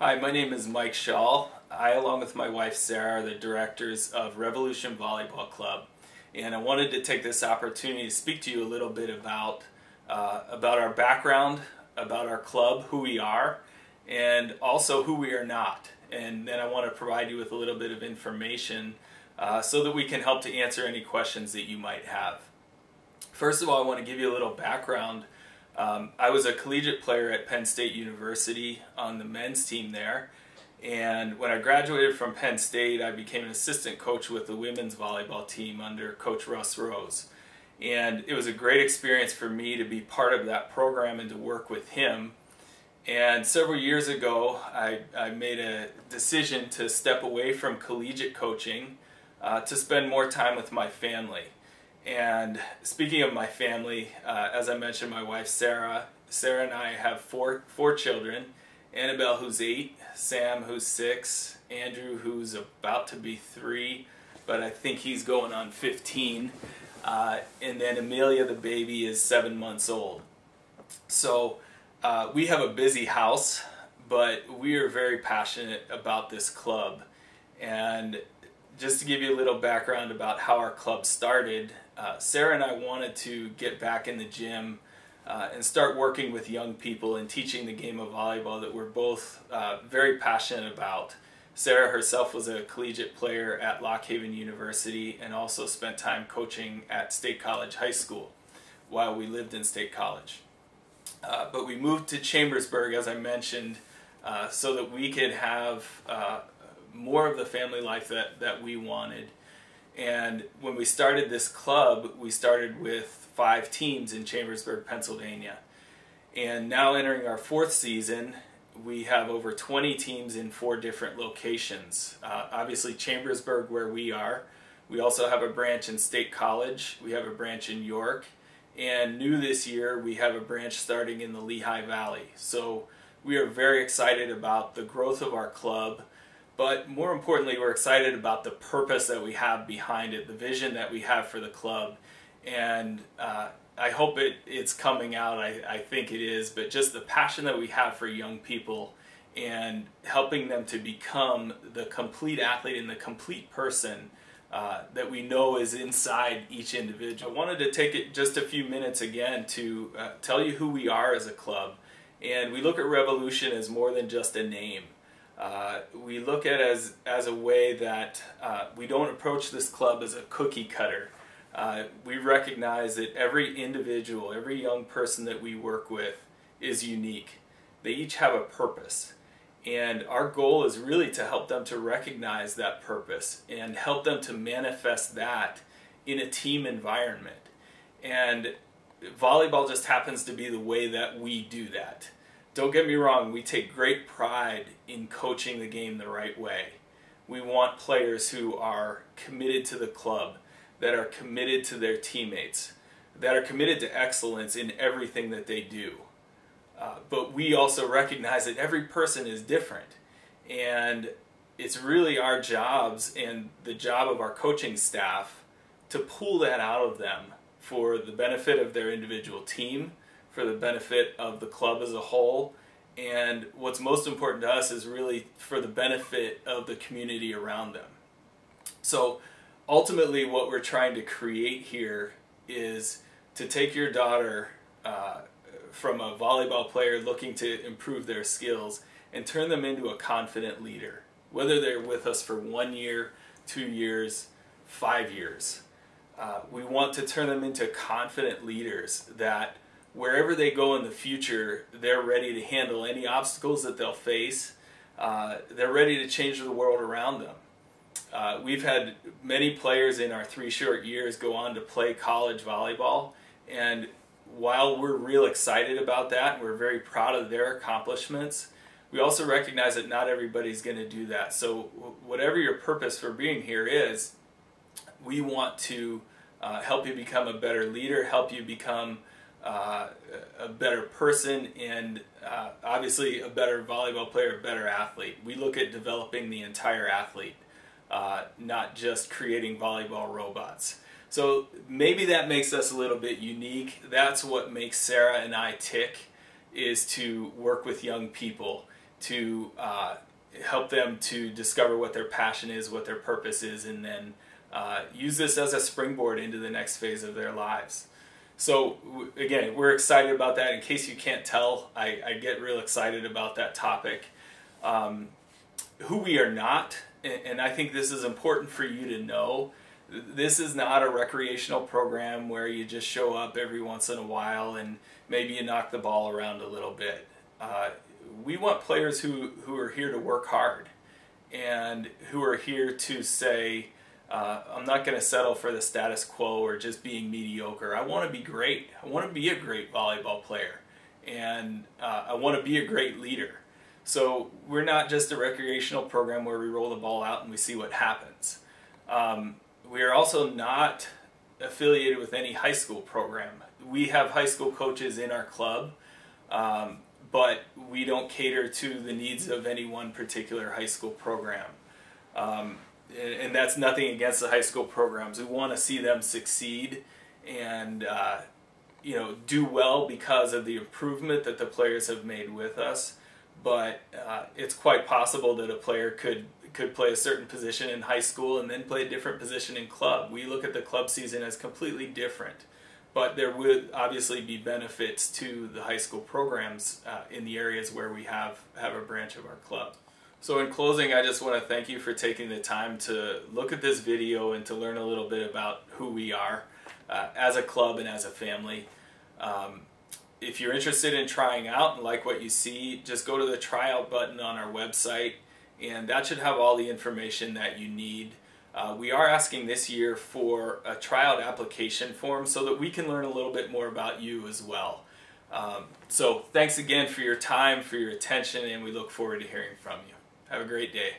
Hi, my name is Mike Schall. I, along with my wife Sarah, are the directors of Revolution Volleyball Club. And I wanted to take this opportunity to speak to you a little bit about our background, about our club, who we are, and also who we are not. And then I want to provide you with a little bit of information so that we can help to answer any questions that you might have. First of all, I want to give you a little background. I was a collegiate player at Penn State University on the men's team there, and when I graduated from Penn State I became an assistant coach with the women's volleyball team under Coach Russ Rose. And it was a great experience for me to be part of that program and to work with him. And several years ago I made a decision to step away from collegiate coaching to spend more time with my family. And speaking of my family, as I mentioned, my wife Sarah and I have four children. Annabelle, who's 8, Sam, who's 6, Andrew, who's about to be 3, but I think he's going on 15, and then Amelia, the baby, is 7 months old. So we have a busy house, but we are very passionate about this club. And just to give you a little background about how our club started, Sarah and I wanted to get back in the gym and start working with young people and teaching the game of volleyball that we're both very passionate about. Sarah herself was a collegiate player at Lock Haven University and also spent time coaching at State College High School while we lived in State College. But we moved to Chambersburg, as I mentioned, so that we could have more of the family life that we wanted. And when we started this club, we started with 5 teams in Chambersburg, Pennsylvania. And now entering our 4th season, we have over 20 teams in 4 different locations. Obviously Chambersburg, where we are. We also have a branch in State College. We have a branch in York. And new this year, we have a branch starting in the Lehigh Valley. So we are very excited about the growth of our club. But more importantly, we're excited about the purpose that we have behind it, the vision that we have for the club. And I hope it's coming out. I think it is. But just the passion that we have for young people and helping them to become the complete athlete and the complete person that we know is inside each individual. I wanted to take it just a few minutes again to tell you who we are as a club. And we look at Revolution as more than just a name. We look at it as a way that we don't approach this club as a cookie cutter. We recognize that every individual, every young person that we work with is unique. They each have a purpose. And our goal is really to help them to recognize that purpose and help them to manifest that in a team environment. And volleyball just happens to be the way that we do that. Don't get me wrong, we take great pride in coaching the game the right way. We want players who are committed to the club, that are committed to their teammates, that are committed to excellence in everything that they do. But we also recognize that every person is different. And it's really our jobs and the job of our coaching staff to pull that out of them for the benefit of their individual team, for the benefit of the club as a whole, and what's most important to us is really for the benefit of the community around them. So ultimately what we're trying to create here is to take your daughter from a volleyball player looking to improve their skills and turn them into a confident leader, whether they're with us for 1 year, 2 years, 5 years. We want to turn them into confident leaders that wherever they go in the future, they're ready to handle any obstacles that they'll face. They're ready to change the world around them. We've had many players in our 3 short years go on to play college volleyball, and while we're real excited about that, we're very proud of their accomplishments, we also recognize that not everybody's going to do that. So whatever your purpose for being here is, we want to help you become a better leader, help you become a better person, and obviously a better volleyball player, a better athlete. We look at developing the entire athlete, not just creating volleyball robots. So maybe that makes us a little bit unique. That's what makes Sarah and I tick, is to work with young people to help them to discover what their passion is, what their purpose is, and then use this as a springboard into the next phase of their lives. So again, we're excited about that. In case you can't tell, I get real excited about that topic. Who we are not, and I think this is important for you to know. This is not a recreational program where you just show up every once in a while and maybe you knock the ball around a little bit. We want players who are here to work hard and who are here to say, I'm not going to settle for the status quo or just being mediocre. I want to be great. I want to be a great volleyball player, and I want to be a great leader. So we're not just a recreational program where we roll the ball out and we see what happens. We are also not affiliated with any high school program. We have high school coaches in our club, but we don't cater to the needs of any one particular high school program. And that's nothing against the high school programs. We want to see them succeed and do well because of the improvement that the players have made with us. But it's quite possible that a player could play a certain position in high school and then play a different position in club. We look at the club season as completely different, but there would obviously be benefits to the high school programs in the areas where we have a branch of our club. So in closing, I just want to thank you for taking the time to look at this video and to learn a little bit about who we are as a club and as a family. If you're interested in trying out and like what you see, just go to the tryout button on our website, and that should have all the information that you need. We are asking this year for a tryout application form so that we can learn a little bit more about you as well. So thanks again for your time, for your attention, and we look forward to hearing from you. Have a great day.